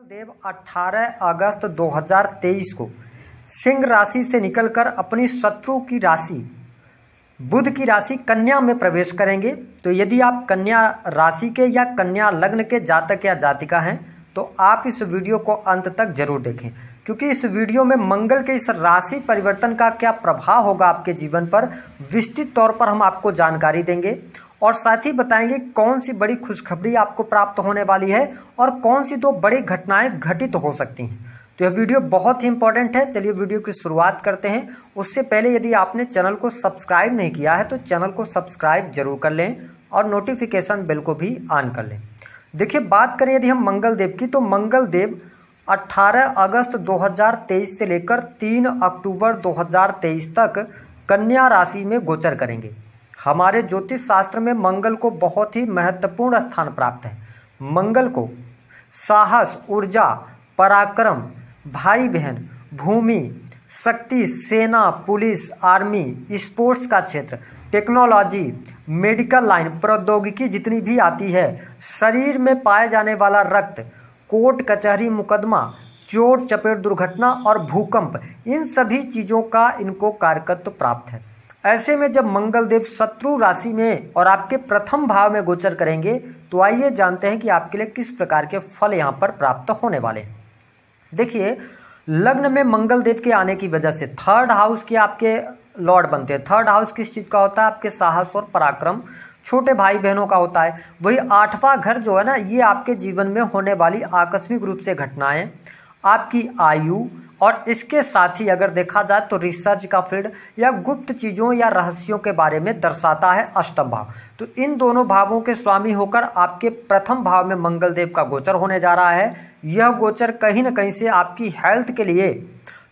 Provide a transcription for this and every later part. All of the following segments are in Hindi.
देव 18 अगस्त 2023 को सिंह राशि से निकलकर अपनी शत्रु की राशि बुध की राशि कन्या में प्रवेश करेंगे। तो यदि आप कन्या राशि के या कन्या लग्न के जातक या जातिका हैं तो आप इस वीडियो को अंत तक जरूर देखें, क्योंकि इस वीडियो में मंगल के इस राशि परिवर्तन का क्या प्रभाव होगा आपके जीवन पर विस्तृत तौर पर हम आपको जानकारी देंगे और साथ ही बताएंगे कौन सी बड़ी खुशखबरी आपको प्राप्त होने वाली है और कौन सी दो बड़ी घटनाएं घटित हो सकती हैं। तो यह वीडियो बहुत ही इंपॉर्टेंट है। चलिए वीडियो की शुरुआत करते हैं। उससे पहले यदि आपने चैनल को सब्सक्राइब नहीं किया है तो चैनल को सब्सक्राइब जरूर कर लें और नोटिफिकेशन बेल को भी ऑन कर लें। देखिए, बात करें यदि हम मंगल देव की, तो मंगल देव 18 अगस्त 2023 से लेकर 3 अक्टूबर 2023 तक कन्या राशि में गोचर करेंगे। हमारे ज्योतिष शास्त्र में मंगल को बहुत ही महत्वपूर्ण स्थान प्राप्त है। मंगल को साहस, ऊर्जा, पराक्रम, भाई बहन, भूमि, शक्ति, सेना, पुलिस, आर्मी, स्पोर्ट्स का क्षेत्र, टेक्नोलॉजी, मेडिकल लाइन, प्रौद्योगिकी जितनी भी आती है, शरीर में पाए जाने वाला रक्त, कोर्ट कचहरी मुकदमा, चोट चपेट दुर्घटना और भूकंप, इन सभी चीज़ों का इनको कारकत्व प्राप्त है। ऐसे में जब मंगल देव शत्रु राशि में और आपके प्रथम भाव में गोचर करेंगे तो आइए जानते हैं कि आपके लिए किस प्रकार के फल यहाँ पर प्राप्त होने वाले हैं। देखिए, लग्न में मंगल देव के आने की वजह से थर्ड हाउस के आपके लॉर्ड बनते हैं। थर्ड हाउस किस चीज़ का होता है? आपके साहस और पराक्रम, छोटे भाई बहनों का होता है। वही 8वां घर जो है ना, ये आपके जीवन में होने वाली आकस्मिक रूप से घटनाएं, आपकी आयु और इसके साथ ही अगर देखा जाए तो रिसर्च का फील्ड या गुप्त चीज़ों या रहस्यों के बारे में दर्शाता है अष्टम भाव। तो इन दोनों भावों के स्वामी होकर आपके प्रथम भाव में मंगल देव का गोचर होने जा रहा है। यह गोचर कहीं ना कहीं से आपकी हेल्थ के लिए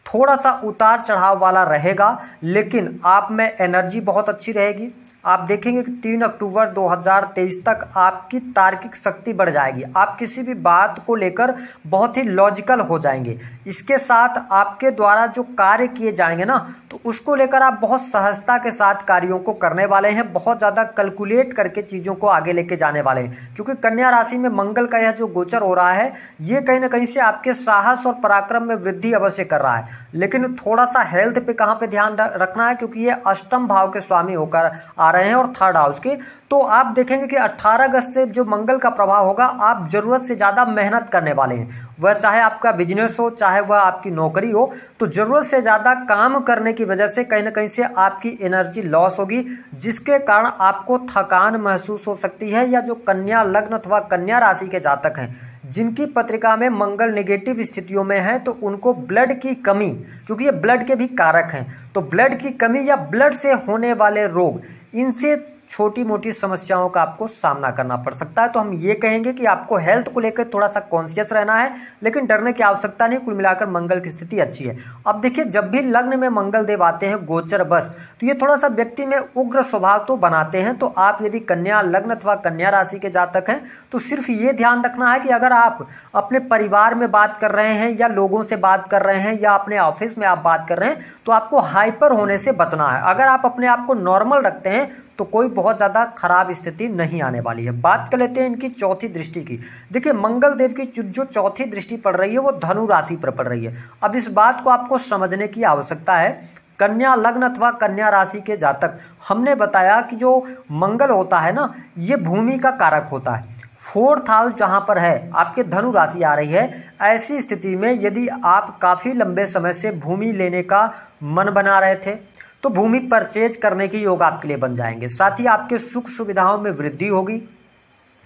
थोड़ा सा उतार चढ़ाव वाला रहेगा, लेकिन आप में एनर्जी बहुत अच्छी रहेगी। आप देखेंगे कि 3 अक्टूबर 2023 तक आपकी तार्किक शक्ति बढ़ जाएगी। आप किसी भी बात को लेकर बहुत ही लॉजिकल हो जाएंगे। इसके साथ आपके द्वारा जो कार्य किए जाएंगे ना, तो उसको लेकर आप बहुत सहजता के साथ कार्यों को करने वाले हैं। बहुत ज़्यादा कैलकुलेट करके चीज़ों को आगे लेके जाने वाले हैं, क्योंकि कन्या राशि में मंगल का यह जो गोचर हो रहा है, ये कहीं ना कहीं से आपके साहस और पराक्रम में वृद्धि अवश्य कर रहा है। लेकिन थोड़ा सा हेल्थ पे कहाँ पे ध्यान रखना है, क्योंकि ये अष्टम भाव के स्वामी होकर आ रहे हैं और थर्ड हाउस के। तो आप देखेंगे कि 18 अगस्त से जो मंगल का प्रभाव होगा, आप जरूरत से ज्यादा मेहनत करने वाले हैं। वह चाहे आपका बिजनेस हो, चाहे वह आपकी नौकरी हो, तो जरूरत से ज्यादा काम करने की वजह से कहीं ना कहीं से आपकी एनर्जी लॉस होगी, जिसके कारण आपको थकान महसूस हो सकती है। या जो कन्या लग्न अथवा कन्या राशि के जातक हैं, जिनकी पत्रिका में मंगल नेगेटिव स्थितियों में है, तो उनको ब्लड की कमी, क्योंकि ये ब्लड के भी कारक हैं, तो ब्लड की कमी या ब्लड से होने वाले रोग, इनसे छोटी मोटी समस्याओं का आपको सामना करना पड़ सकता है। तो हम ये कहेंगे कि आपको हेल्थ को लेकर थोड़ा सा कॉन्शियस रहना है, लेकिन डरने की आवश्यकता नहीं। कुल मिलाकर मंगल की स्थिति अच्छी है। अब देखिए, जब भी लग्न में मंगल देव आते हैं गोचर बस, तो ये थोड़ा सा व्यक्ति में उग्र स्वभाव तो बनाते हैं। तो आप यदि कन्या लग्न अथवा कन्या राशि के जातक हैं तो सिर्फ ये ध्यान रखना है कि अगर आप अपने परिवार में बात कर रहे हैं या लोगों से बात कर रहे हैं या अपने ऑफिस में आप बात कर रहे हैं, तो आपको हाइपर होने से बचना है। अगर आप अपने आप को नॉर्मल रखते हैं तो कोई बहुत ज़्यादा खराब स्थिति नहीं आने वाली है। बात कर लेते हैं इनकी चौथी दृष्टि की। देखिए, मंगल देव की जो चौथी दृष्टि पड़ रही है वो धनु राशि पर पड़ रही है। अब इस बात को आपको समझने की आवश्यकता है। कन्या लग्न अथवा कन्या राशि के जातक, हमने बताया कि जो मंगल होता है ना, ये भूमि का कारक होता है। 4th हाउस जहाँ पर है, आपके धनु राशि आ रही है। ऐसी स्थिति में यदि आप काफ़ी लंबे समय से भूमि लेने का मन बना रहे थे तो भूमि परचेज करने की योग आपके लिए बन जाएंगे। साथ ही आपके सुख सुविधाओं में वृद्धि होगी,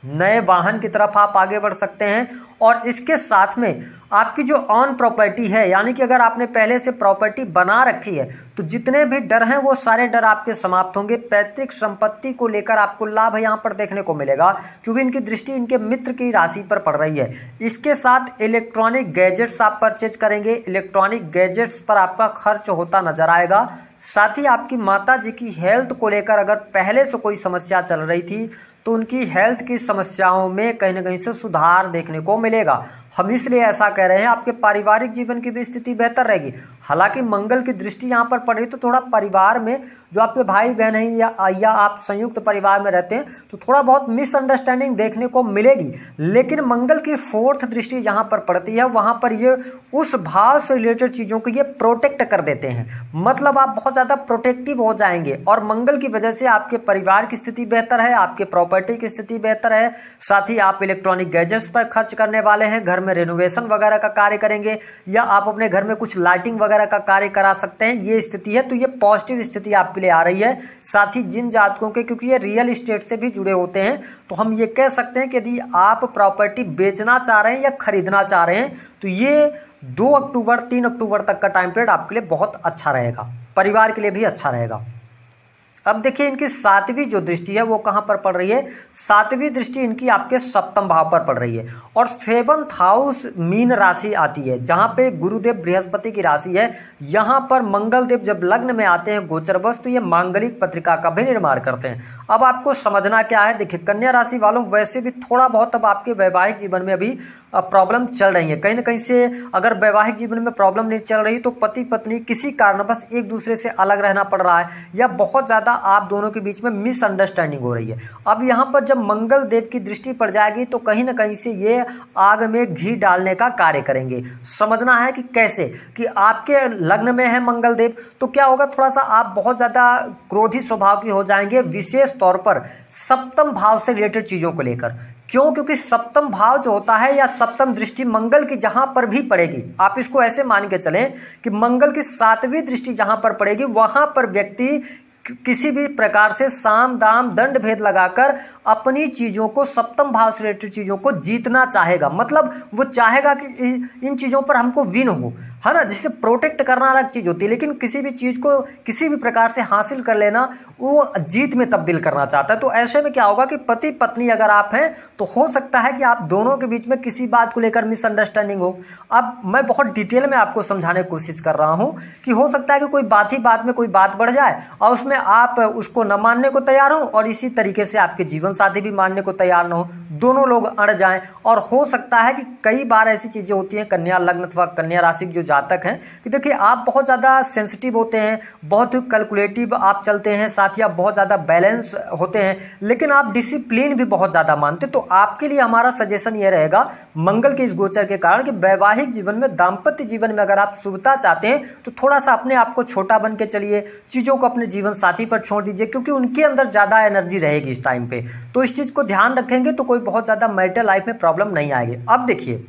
नए वाहन की तरफ आप आगे बढ़ सकते हैं। और इसके साथ में आपकी जो ऑन प्रॉपर्टी है, यानी कि अगर आपने पहले से प्रॉपर्टी बना रखी है तो जितने भी डर हैं वो सारे डर आपके समाप्त होंगे। पैतृक संपत्ति को लेकर आपको लाभ यहाँ पर देखने को मिलेगा, क्योंकि इनकी दृष्टि इनके मित्र की राशि पर पड़ रही है। इसके साथ इलेक्ट्रॉनिक गैजेट्स आप परचेज करेंगे। इलेक्ट्रॉनिक गैजेट्स पर आपका खर्च होता नजर आएगा। साथ ही आपकी माता जी की हेल्थ को लेकर अगर पहले से कोई समस्या चल रही थी तो उनकी हेल्थ की समस्याओं में कहीं ना कहीं से सुधार देखने को मिलेगा। हम इसलिए ऐसा कह रहे हैं, आपके पारिवारिक जीवन की भी स्थिति बेहतर रहेगी। हालांकि मंगल की दृष्टि यहाँ पर पड़ रही तो थोड़ा परिवार में जो आपके भाई बहन हैं या आप संयुक्त परिवार में रहते हैं तो थोड़ा बहुत मिसअंडरस्टैंडिंग देखने को मिलेगी। लेकिन मंगल की 4th दृष्टि यहाँ पर पड़ती है, वहाँ पर ये उस भाव से रिलेटेड चीज़ों को ये प्रोटेक्ट कर देते हैं। मतलब आप बहुत ज़्यादा प्रोटेक्टिव हो जाएंगे और मंगल की वजह से आपके परिवार की स्थिति बेहतर है, आपके प्रॉपर्टी की स्थिति बेहतर है। साथ ही आप इलेक्ट्रॉनिक गैजेट्स पर खर्च करने वाले हैं, घर में रेनोवेशन वगैरह का कार्य करेंगे या आप अपने घर में कुछ लाइटिंग वगैरह का कार्य करा सकते हैं, ये स्थिति है। तो ये पॉजिटिव स्थिति आपके लिए आ रही है। साथ ही जिन जातकों के, क्योंकि ये रियल एस्टेट से भी जुड़े होते हैं, तो हम ये कह सकते हैं कि यदि आप प्रॉपर्टी बेचना चाह रहे हैं या खरीदना चाह रहे हैं तो ये 2 अक्टूबर 3 अक्टूबर तक का टाइम पीरियड आपके लिए बहुत अच्छा रहेगा, परिवार के लिए भी अच्छा रहेगा। अब देखिए इनकी 7वीं जो दृष्टि है वो कहाँ पर पड़ रही है, 7वीं दृष्टि इनकी आपके 7वें भाव पर पड़ रही है और 7th हाउस मीन राशि आती है, जहाँ पे गुरुदेव बृहस्पति की राशि है। यहाँ पर मंगल देव जब लग्न में आते हैं गोचरवश तो ये मांगलिक पत्रिका का भी निर्माण करते हैं। अब आपको समझना क्या है, देखिए कन्या राशि वालों वैसे भी थोड़ा बहुत अब आपके वैवाहिक जीवन में अभी प्रॉब्लम चल रही है। कहीं ना कहीं से अगर वैवाहिक जीवन में प्रॉब्लम नहीं चल रही तो पति पत्नी किसी कारणवश एक दूसरे से अलग रहना पड़ रहा है या बहुत ज़्यादा आप दोनों के बीच में मिसअंडरस्टैंडिंग हो रही है। अब यहाँ पर जब मंगल देव की दृष्टि पड़ जाएगी तो कहीं ना कहीं से ये आग में घी डालने का कार्य करेंगे। समझना है कि कैसे, कि आपके लग्न में है मंगल देव तो क्या होगा, थोड़ा सा आप बहुत ज़्यादा क्रोधी स्वभाव के हो जाएंगे, विशेष तौर पर 7वें भाव से रिलेटेड चीज़ों को लेकर। क्यों? क्योंकि 7वां भाव जो होता है या 7वीं दृष्टि मंगल की जहां पर भी पड़ेगी, आप इसको ऐसे मान के चलें कि मंगल की 7वीं दृष्टि जहां पर पड़ेगी वहां पर व्यक्ति किसी भी प्रकार से साम दाम दंड भेद लगाकर अपनी चीजों को 7वें भाव से रिलेटेड चीजों को जीतना चाहेगा। मतलब वो चाहेगा कि इन चीजों पर हमको विन हो, है ना। जिसे प्रोटेक्ट करना अलग चीज होती है, लेकिन किसी भी चीज को किसी भी प्रकार से हासिल कर लेना वो जीत में तब्दील करना चाहता है। तो ऐसे में क्या होगा कि पति पत्नी अगर आप हैं तो हो सकता है कि आप दोनों के बीच में किसी बात को लेकर मिसअंडरस्टैंडिंग हो। अब मैं बहुत डिटेल में आपको समझाने की कोशिश कर रहा हूं कि हो सकता है कि कोई बात ही बात में कोई बात बढ़ जाए और उसमें आप उसको न मानने को तैयार हो और इसी तरीके से आपके जीवन साथी भी मानने को तैयार न हो, दोनों लोग अड़ जाएं। और हो सकता है कि कई बार ऐसी चीजें होती हैं कन्या लग्न अथवा कन्या राशि जो जातक हैं कि देखिए आप बहुत ज़्यादा सेंसिटिव होते हैं, बहुत ही कैलकुलेटिव आप चलते हैं, साथ ही आप बहुत ज़्यादा बैलेंस होते हैं, लेकिन आप डिसिप्लिन भी बहुत ज़्यादा मानते हैं। तो आपके लिए हमारा सजेशन ये रहेगा मंगल के इस गोचर के कारण कि वैवाहिक जीवन में, दाम्पत्य जीवन में अगर आप शुभता चाहते हैं तो थोड़ा सा अपने आप को छोटा बन के चलिए, चीज़ों को अपने जीवन साथी पर छोड़ दीजिए क्योंकि उनके अंदर ज़्यादा एनर्जी रहेगी इस टाइम पे। तो इस चीज़ को ध्यान रखेंगे तो कोई बहुत ज़्यादा मैरिटल लाइफ में प्रॉब्लम नहीं आएगी। अब देखिए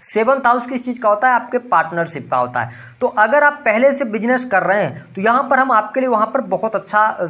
7th हाउस किस चीज़ का होता है, आपके पार्टनरशिप का होता है। तो अगर आप पहले से बिजनेस कर रहे हैं तो यहाँ पर हम आपके लिए वहाँ पर बहुत अच्छा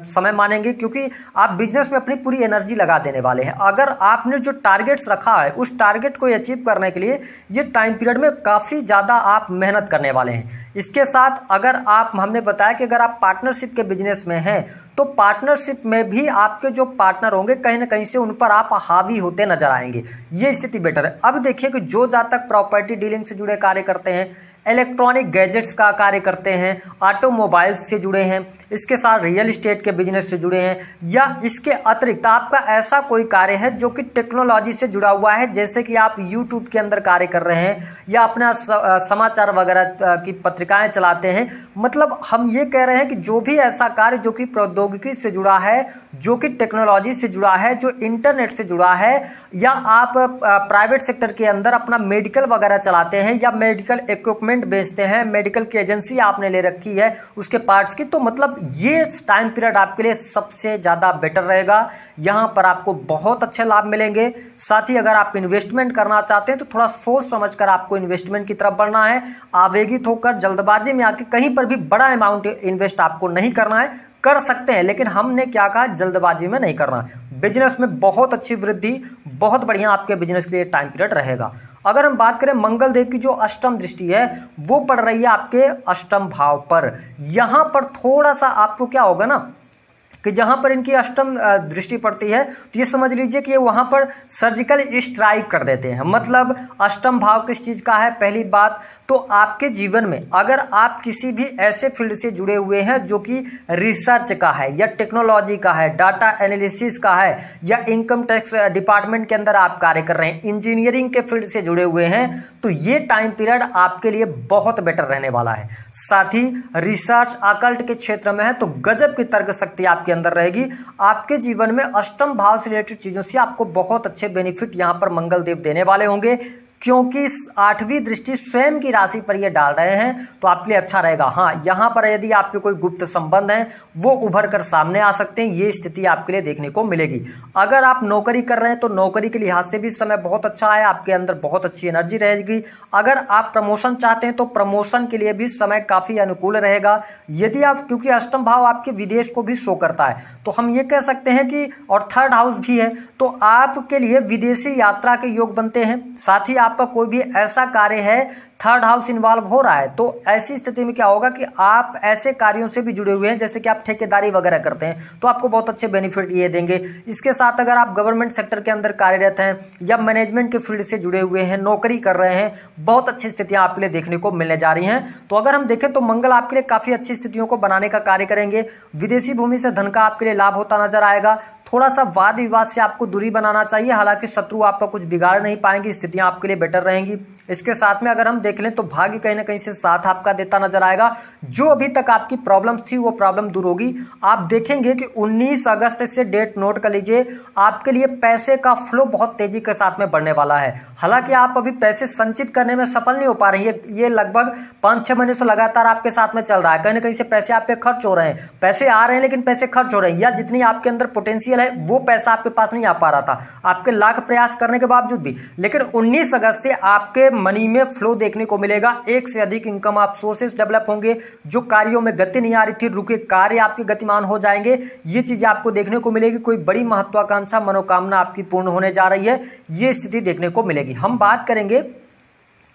समय मानेंगे क्योंकि आप बिजनेस में अपनी पूरी एनर्जी लगा देने वाले हैं। अगर आपने जो टारगेट्स रखा है उस टारगेट को अचीव करने के लिए ये टाइम पीरियड में काफ़ी ज़्यादा आप मेहनत करने वाले हैं। इसके साथ अगर आप, हमने बताया कि अगर आप पार्टनरशिप के बिजनेस में हैं तो पार्टनरशिप में भी आपके जो पार्टनर होंगे कहीं ना कहीं से उन पर आप हावी होते नजर आएंगे, ये स्थिति बेटर है। अब देखिए कि जो जातक प्रॉपर्टी डीलिंग से जुड़े कार्य करते हैं, इलेक्ट्रॉनिक गैजेट्स का कार्य करते हैं, ऑटोमोबाइल्स से जुड़े हैं, इसके साथ रियल एस्टेट के बिजनेस से जुड़े हैं या इसके अतिरिक्त आपका ऐसा कोई कार्य है जो कि टेक्नोलॉजी से जुड़ा हुआ है, जैसे कि आप यूट्यूब के अंदर कार्य कर रहे हैं या अपना समाचार वगैरह की पत्रिकाएं चलाते हैं, मतलब हम ये कह रहे हैं कि जो भी ऐसा कार्य जो कि प्रौद्योगिकी से जुड़ा है, जो कि टेक्नोलॉजी से जुड़ा है, जो इंटरनेट से जुड़ा है, या आप प्राइवेट सेक्टर के अंदर अपना मेडिकल वगैरह चलाते हैं या मेडिकल इक्विपमेंट बेचते हैं, मेडिकल की एजेंसी आपने ले रखी है उसके पार्ट्स की, तो मतलब ये टाइम पीरियड आपके लिए सबसे ज्यादा बेटर रहेगा। यहां पर आपको बहुत अच्छे लाभ मिलेंगे। साथ ही अगर आप इन्वेस्टमेंट करना चाहते हैं तो थोड़ा सोच समझकर आपको इन्वेस्टमेंट की तरफ बढ़ना है। आवेगित होकर जल्दबाजी में आके कहीं पर भी बड़ा अमाउंट इन्वेस्ट आपको नहीं करना है, कर सकते हैं लेकिन हमने क्या कहा, जल्दबाजी में नहीं करना। बिजनेस में बहुत अच्छी वृद्धि, बहुत बढ़िया आपके बिजनेस के लिए टाइम पीरियड रहेगा। अगर हम बात करें मंगल देव की जो अष्टम दृष्टि है वो पड़ रही है आपके अष्टम भाव पर। यहां पर थोड़ा सा आपको क्या होगा ना कि कि जहां पर इनकी अष्टम दृष्टि पड़ती है तो ये समझ लीजिए कि ये वहां पर सर्जिकल स्ट्राइक कर देते हैं। मतलब अष्टम भाव किस चीज का है? पहली बात तो आपके जीवन में अगर आप किसी भी ऐसे फील्ड से जुड़े हुए हैं जो कि रिसर्च का है या टेक्नोलॉजी का है, डाटा एनालिसिस का है, या इनकम टैक्स डिपार्टमेंट के अंदर आप कार्य कर रहे हैं, इंजीनियरिंग के फील्ड से जुड़े हुए हैं, तो ये टाइम पीरियड आपके लिए बहुत बेटर रहने वाला है। साथ ही रिसर्च अकल्ट के क्षेत्र में है तो गजब की तर्क शक्ति आपके अंदर रहेगी। आपके जीवन में अष्टम भाव से रिलेटेड चीजों से आपको बहुत अच्छे बेनिफिट यहां पर मंगल देव देने वाले होंगे, क्योंकि 8वीं दृष्टि स्वयं की राशि पर ये डाल रहे हैं तो आपके लिए अच्छा रहेगा। हाँ, यहां पर यदि आपके कोई गुप्त संबंध हैं वो उभर कर सामने आ सकते हैं, ये स्थिति आपके लिए देखने को मिलेगी। अगर आप नौकरी कर रहे हैं तो नौकरी के लिहाज से भी समय बहुत अच्छा है, आपके अंदर बहुत अच्छी एनर्जी रहेगी। अगर आप प्रमोशन चाहते हैं तो प्रमोशन के लिए भी समय काफी अनुकूल रहेगा। यदि आप, क्योंकि अष्टम भाव आपके विदेश को भी शो करता है, तो हम ये कह सकते हैं कि, और 3rd हाउस भी है, तो आपके लिए विदेशी यात्रा के योग बनते हैं। साथ ही आपका कोई भी ऐसा कार्य है 3rd हाउस इन्वॉल्व हो रहा है, तो ऐसी स्थिति में क्या होगा कि आप ऐसे कार्यों से भी जुड़े हुए हैं जैसे कि आप ठेकेदारी वगैरह करते हैं तो आपको बहुत अच्छे बेनिफिट ये देंगे। इसके साथ अगर आप गवर्नमेंट सेक्टर के अंदर कार्यरत हैं या मैनेजमेंट के फील्ड से जुड़े हुए हैं, नौकरी कर रहे हैं, बहुत अच्छी स्थितियां आपके लिए देखने को मिलने जा रही हैं। तो अगर हम देखें तो मंगल आपके लिए काफी अच्छी स्थितियों को बनाने का कार्य करेंगे। विदेशी भूमि से धन का आपके लिए लाभ होता नजर आएगा। थोड़ा सा वाद विवाद से आपको दूरी बनाना चाहिए, हालांकि शत्रु आपका कुछ बिगाड़ नहीं पाएंगे, स्थितियां आपके लिए बेटर रहेंगी। इसके साथ में अगर हम देख लें तो भाग्य कहीं ना कहीं से साथ आपका देता नजर आएगा। जो अभी तक आपकी प्रॉब्लम्स थी वो प्रॉब्लम दूर होगी। आप देखेंगे कि 19 अगस्त से डेट नोट कर लीजिए, आपके लिए पैसे का फ्लो बहुत तेजी के साथ में बढ़ने वाला है। हालांकि आप अभी पैसे संचित करने में सफल नहीं हो पा रहे हैं, ये लगभग 5-6 महीने से लगातार आपके साथ में चल रहा है। कहीं ना कहीं से पैसे आप पे खर्च हो रहे हैं, पैसे आ रहे हैं लेकिन पैसे खर्च हो रहे हैं, या जितनी आपके अंदर पोटेंशियल है वो पैसा आपके पास नहीं आ पा रहा था, आपके लाख प्रयास करने के बावजूद भी। लेकिन 19 अगस्त से आपके मनी में फ्लो देखने को मिलेगा, एक से अधिक इनकम आप सोर्सेस डेवलप होंगे। जो कार्यों में गति नहीं आ रही थी, रुके कार्य आपके गतिमान हो जाएंगे, ये चीजें आपको देखने को मिलेगी। कोई बड़ी महत्वाकांक्षा मनोकामना आपकी पूर्ण होने जा रही है, ये स्थिति देखने को मिलेगी। हम बात करेंगे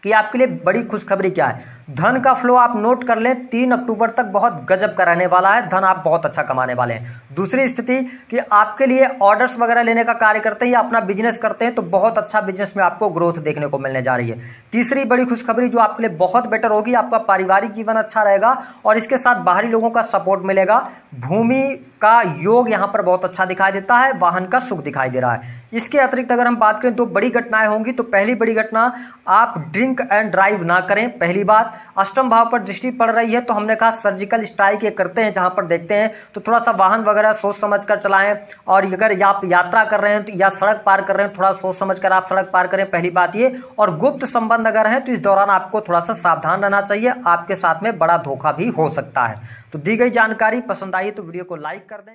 कि आपके लिए बड़ी खुशखबरी क्या है। धन का फ्लो आप नोट कर लें, 3 अक्टूबर तक बहुत गजब का रहने वाला है, धन आप बहुत अच्छा कमाने वाले हैं। दूसरी स्थिति कि आपके लिए ऑर्डर्स वगैरह लेने का कार्य करते हैं या अपना बिजनेस करते हैं तो बहुत अच्छा बिजनेस में आपको ग्रोथ देखने को मिलने जा रही है। तीसरी बड़ी खुशखबरी जो आपके लिए बहुत बेटर होगी, आपका पारिवारिक जीवन अच्छा रहेगा और इसके साथ बाहरी लोगों का सपोर्ट मिलेगा। भूमि का योग यहां पर बहुत अच्छा दिखाई देता है, वाहन का सुख दिखाई दे रहा है। इसके अतिरिक्त अगर हम बात करें तो बड़ी घटनाएं होंगी। तो पहली बड़ी घटना, आप ड्रिंक एंड ड्राइव ना करें। पहली बात, अष्टम भाव पर दृष्टि पड़ रही है तो हमने कहा सर्जिकल स्ट्राइक ये करते हैं, जहां पर देखते हैं तो थोड़ा सा वाहन वगैरह सोच समझ कर चलाएं। और अगर आप यात्रा कर रहे हैं तो या सड़क पार कर रहे हैं, थोड़ा सोच समझ कर आप सड़क पार करें, पहली बात ये। और गुप्त संबंध अगर है तो इस दौरान आपको थोड़ा सा सावधान रहना चाहिए, आपके साथ में बड़ा धोखा भी हो सकता है। तो दी गई जानकारी पसंद आई तो वीडियो को लाइक कर दें।